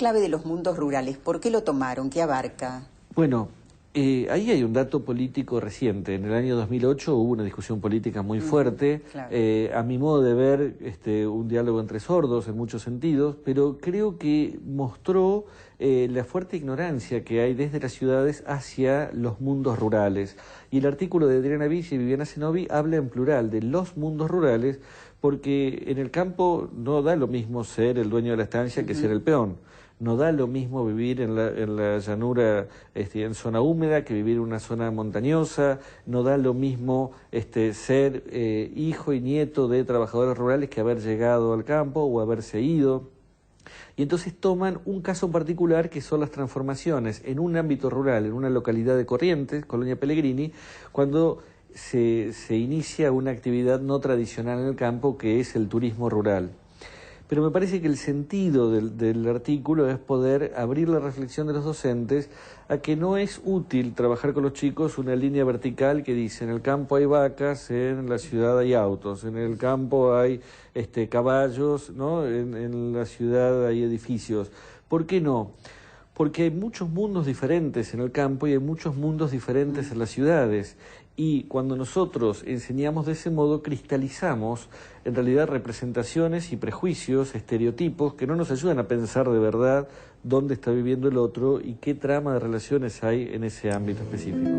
clave de los mundos rurales, ¿por qué lo tomaron? ¿Qué abarca? Bueno, ahí hay un dato político reciente. En el año 2008 hubo una discusión política muy fuerte. Claro. A mi modo de ver, un diálogo entre sordos en muchos sentidos, pero creo que mostró la fuerte ignorancia que hay desde las ciudades hacia los mundos rurales. Y el artículo de Adriana Villa y Viviana Zenobi habla en plural de los mundos rurales, porque en el campo no da lo mismo ser el dueño de la estancia que ser el peón. No da lo mismo vivir en la llanura, en zona húmeda, que vivir en una zona montañosa. No da lo mismo ser hijo y nieto de trabajadores rurales que haber llegado al campo o haberse ido. Y entonces toman un caso en particular, que son las transformaciones en un ámbito rural, en una localidad de Corrientes, Colonia Pellegrini, cuando se inicia una actividad no tradicional en el campo, que es el turismo rural. Pero me parece que el sentido del artículo es poder abrir la reflexión de los docentes a que no es útil trabajar con los chicos una línea vertical que dice: en el campo hay vacas, en la ciudad hay autos, en el campo hay caballos, ¿no? En la ciudad hay edificios. ¿Por qué no? Porque hay muchos mundos diferentes en el campo y hay muchos mundos diferentes en las ciudades. Y cuando nosotros enseñamos de ese modo, cristalizamos en realidad representaciones y prejuicios, estereotipos, que no nos ayudan a pensar de verdad dónde está viviendo el otro y qué trama de relaciones hay en ese ámbito específico.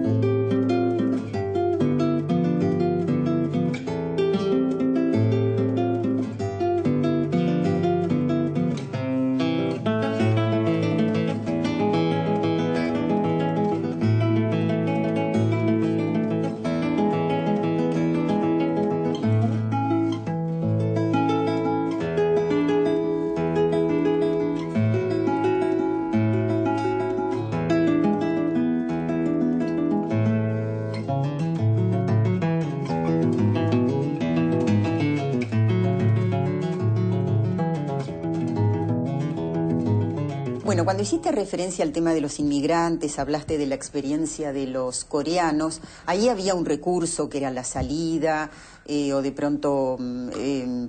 Bueno, cuando hiciste referencia al tema de los inmigrantes, hablaste de la experiencia de los coreanos, ahí había un recurso que era la salida, o de pronto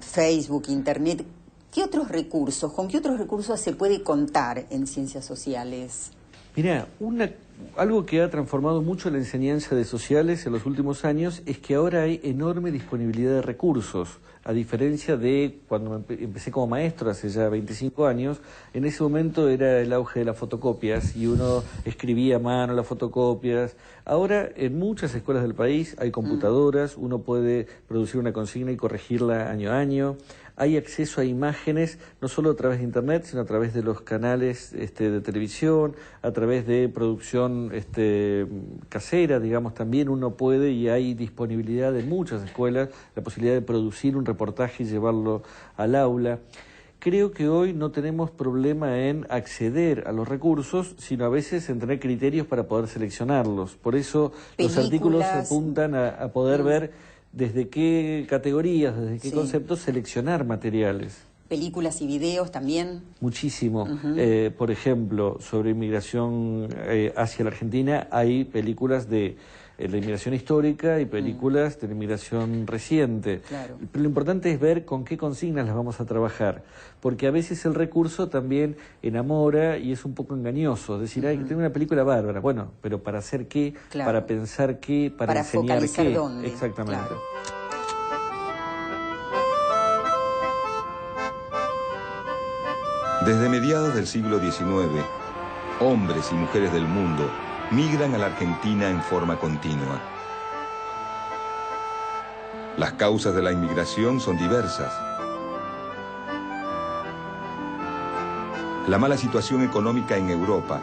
Facebook, Internet. ¿Qué otros recursos, con qué otros recursos se puede contar en ciencias sociales? Mira, algo que ha transformado mucho la enseñanza de sociales en los últimos años es que ahora hay enorme disponibilidad de recursos, a diferencia de cuando empecé como maestro hace ya 25 años. En ese momento era el auge de las fotocopias y uno escribía a mano las fotocopias. Ahora en muchas escuelas del país hay computadoras, uno puede producir una consigna y corregirla año a año. Hay acceso a imágenes, no solo a través de Internet, sino a través de los canales de televisión, a través de producción casera, digamos, también uno puede, y hay disponibilidad en muchas escuelas, la posibilidad de producir un reportaje y llevarlo al aula. Creo que hoy no tenemos problema en acceder a los recursos, sino a veces en tener criterios para poder seleccionarlos. Por eso los artículos apuntan a poder ver desde qué categorías, desde qué conceptos seleccionar materiales. ¿Películas y videos también? Muchísimo. Por ejemplo, sobre inmigración hacia la Argentina, hay películas de la inmigración histórica y películas de la inmigración reciente. Claro. Pero lo importante es ver con qué consignas las vamos a trabajar, porque a veces el recurso también enamora y es un poco engañoso. Es decir, hay que tener una película bárbara. Bueno, pero ¿para hacer qué? Claro. ¿Para pensar qué? ¿Para enseñar qué? Focalizar dónde. Exactamente. Claro. Desde mediados del siglo XIX, hombres y mujeres del mundo migran a la Argentina en forma continua. Las causas de la inmigración son diversas. La mala situación económica en Europa,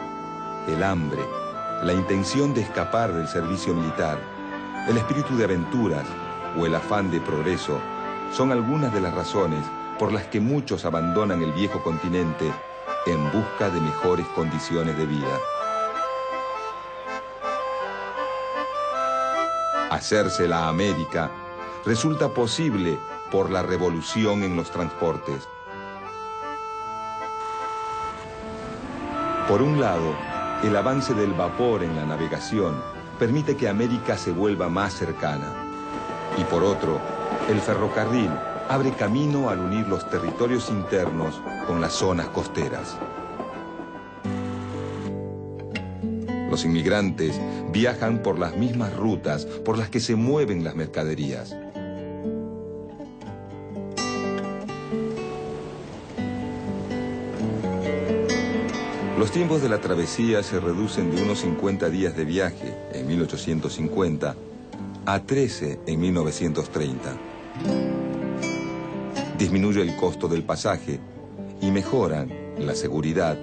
el hambre, la intención de escapar del servicio militar, el espíritu de aventuras o el afán de progreso son algunas de las razones por las que muchos abandonan el viejo continente en busca de mejores condiciones de vida. Hacerse la América resulta posible por la revolución en los transportes. Por un lado, el avance del vapor en la navegación permite que América se vuelva más cercana. Y por otro, el ferrocarril abre camino al unir los territorios internos con las zonas costeras. Los inmigrantes viajan por las mismas rutas por las que se mueven las mercaderías. Los tiempos de la travesía se reducen de unos 50 días de viaje en 1850 a 13 en 1930. Disminuye el costo del pasaje y mejoran la seguridad,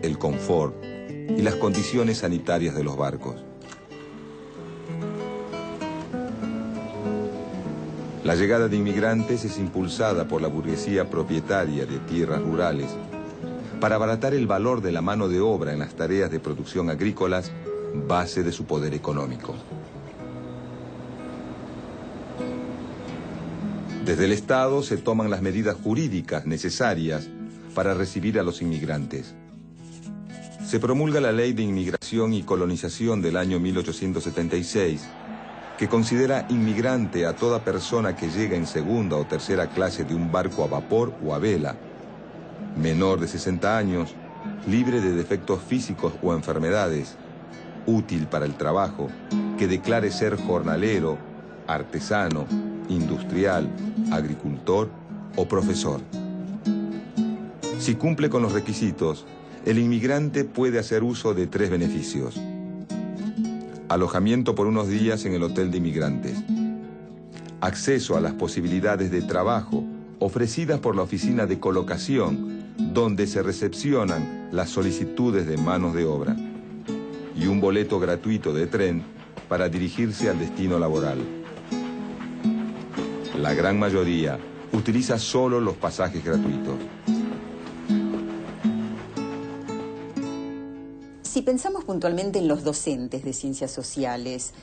el confort y las condiciones sanitarias de los barcos. La llegada de inmigrantes es impulsada por la burguesía propietaria de tierras rurales para abaratar el valor de la mano de obra en las tareas de producción agrícolas, base de su poder económico. Desde el Estado se toman las medidas jurídicas necesarias para recibir a los inmigrantes. Se promulga la Ley de Inmigración y Colonización del año 1876, que considera inmigrante a toda persona que llega en segunda o tercera clase de un barco a vapor o a vela, menor de 60 años, libre de defectos físicos o enfermedades, útil para el trabajo, que declare ser jornalero, artesano, industrial, agricultor o profesor. Si cumple con los requisitos, el inmigrante puede hacer uso de 3 beneficios. Alojamiento por unos días en el hotel de inmigrantes. Acceso a las posibilidades de trabajo ofrecidas por la oficina de colocación, donde se recepcionan las solicitudes de manos de obra. Y un boleto gratuito de tren para dirigirse al destino laboral. La gran mayoría utiliza solo los pasajes gratuitos. Si pensamos puntualmente en los docentes de ciencias sociales,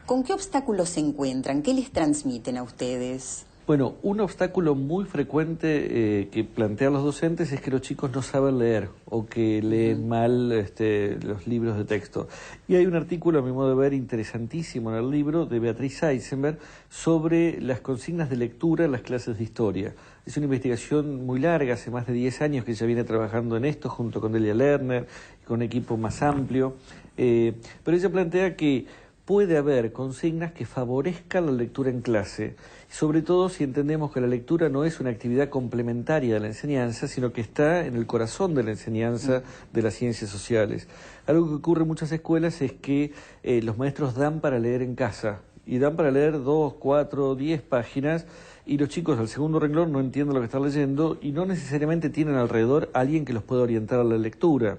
¿con qué obstáculos se encuentran? ¿Qué les transmiten a ustedes? Bueno, un obstáculo muy frecuente que plantean los docentes es que los chicos no saben leer o que leen mal los libros de texto. Y hay un artículo, a mi modo de ver, interesantísimo en el libro de Beatriz Eisenberg sobre las consignas de lectura en las clases de historia. Es una investigación muy larga, hace más de 10 años que ella viene trabajando en esto junto con Delia Lerner y con un equipo más amplio. Pero ella plantea que puede haber consignas que favorezcan la lectura en clase, sobre todo si entendemos que la lectura no es una actividad complementaria de la enseñanza, sino que está en el corazón de la enseñanza de las ciencias sociales. Algo que ocurre en muchas escuelas es que los maestros dan para leer en casa, y dan para leer 2, 4, 10 páginas, y los chicos al segundo renglón no entienden lo que están leyendo y no necesariamente tienen alrededor a alguien que los pueda orientar a la lectura.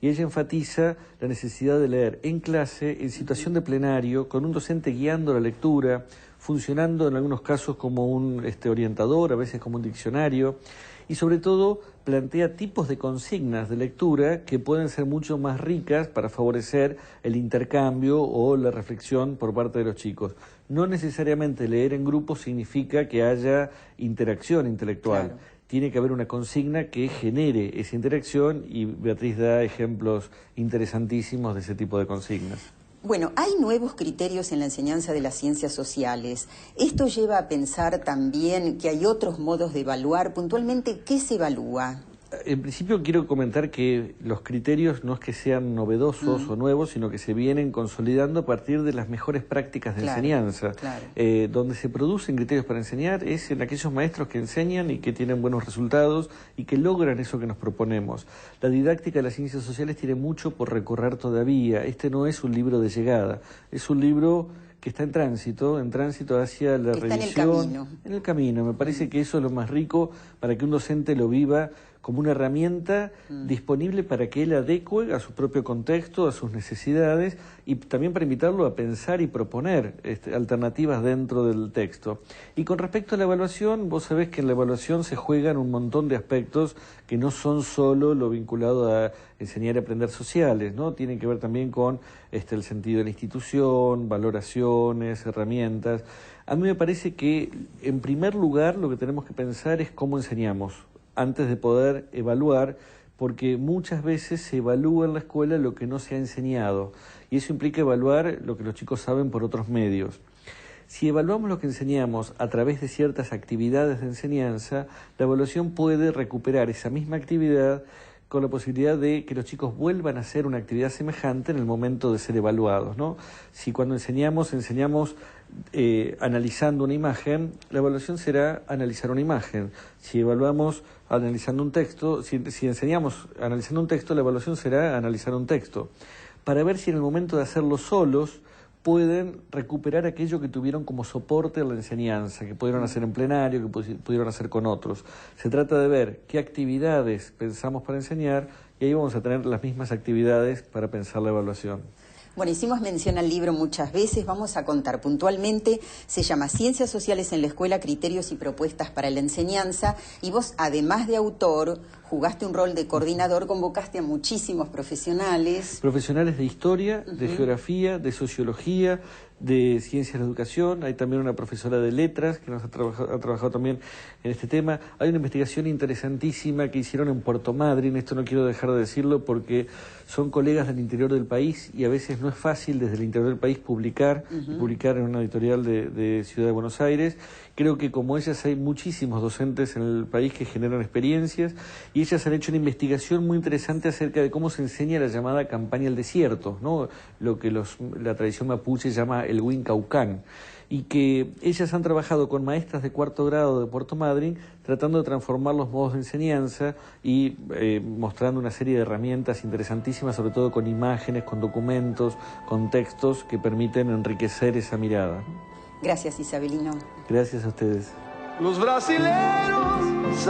Y ella enfatiza la necesidad de leer en clase, en situación de plenario, con un docente guiando la lectura, funcionando en algunos casos como un orientador, a veces como un diccionario, y sobre todo plantea tipos de consignas de lectura que pueden ser mucho más ricas para favorecer el intercambio o la reflexión por parte de los chicos. No necesariamente leer en grupo significa que haya interacción intelectual. Claro. Tiene que haber una consigna que genere esa interacción y Beatriz da ejemplos interesantísimos de ese tipo de consignas. Bueno, hay nuevos criterios en la enseñanza de las ciencias sociales. Esto lleva a pensar también que hay otros modos de evaluar. Puntualmente, ¿qué se evalúa? En principio quiero comentar que los criterios no es que sean novedosos o nuevos, sino que se vienen consolidando a partir de las mejores prácticas de enseñanza. Claro. Donde se producen criterios para enseñar es en aquellos maestros que enseñan y que tienen buenos resultados y que logran eso que nos proponemos. La didáctica de las ciencias sociales tiene mucho por recorrer todavía. Este no es un libro de llegada, es un libro que está en tránsito hacia la revisión. Está en el camino. En el camino. Me parece que eso es lo más rico para que un docente lo viva como una herramienta disponible para que él adecue a su propio contexto, a sus necesidades y también para invitarlo a pensar y proponer alternativas dentro del texto. Y con respecto a la evaluación, vos sabés que en la evaluación se juegan un montón de aspectos que no son solo lo vinculado a enseñar y aprender sociales, ¿no? Tienen que ver también con el sentido de la institución, valoraciones, herramientas. A mí me parece que, en primer lugar, lo que tenemos que pensar es cómo enseñamos, antes de poder evaluar, porque muchas veces se evalúa en la escuela lo que no se ha enseñado, y eso implica evaluar lo que los chicos saben por otros medios. Si evaluamos lo que enseñamos a través de ciertas actividades de enseñanza, la evaluación puede recuperar esa misma actividad con la posibilidad de que los chicos vuelvan a hacer una actividad semejante en el momento de ser evaluados, ¿no? Si cuando enseñamos analizando una imagen, la evaluación será analizar una imagen. Si evaluamos analizando un texto, si enseñamos analizando un texto, la evaluación será analizar un texto, para ver si en el momento de hacerlo solos pueden recuperar aquello que tuvieron como soporte a la enseñanza, que pudieron hacer en plenario, que pudieron hacer con otros. Se trata de ver qué actividades pensamos para enseñar y ahí vamos a tener las mismas actividades para pensar la evaluación. Bueno, hicimos mención al libro muchas veces, vamos a contar puntualmente, se llama Ciencias Sociales en la Escuela, Criterios y Propuestas para la Enseñanza, y vos, además de autor, jugaste un rol de coordinador, convocaste a muchísimos profesionales. Profesionales de historia, de geografía, de sociología, de ciencias de la educación. Hay también una profesora de letras que nos ha trabajado también en este tema. Hay una investigación interesantísima que hicieron en Puerto Madryn, esto no quiero dejar de decirlo porque son colegas del interior del país y a veces no es fácil desde el interior del país publicar en una editorial de Ciudad de Buenos Aires. Creo que como ellas hay muchísimos docentes en el país que generan experiencias y ellas han hecho una investigación muy interesante acerca de cómo se enseña la llamada campaña al desierto, ¿no? Lo que la tradición mapuche llama el Huincaucán, y que ellas han trabajado con maestras de cuarto grado de Puerto Madryn tratando de transformar los modos de enseñanza y mostrando una serie de herramientas interesantísimas, sobre todo con imágenes, con documentos, con textos que permiten enriquecer esa mirada. Gracias, Isabelino. Gracias a ustedes. Los brasileños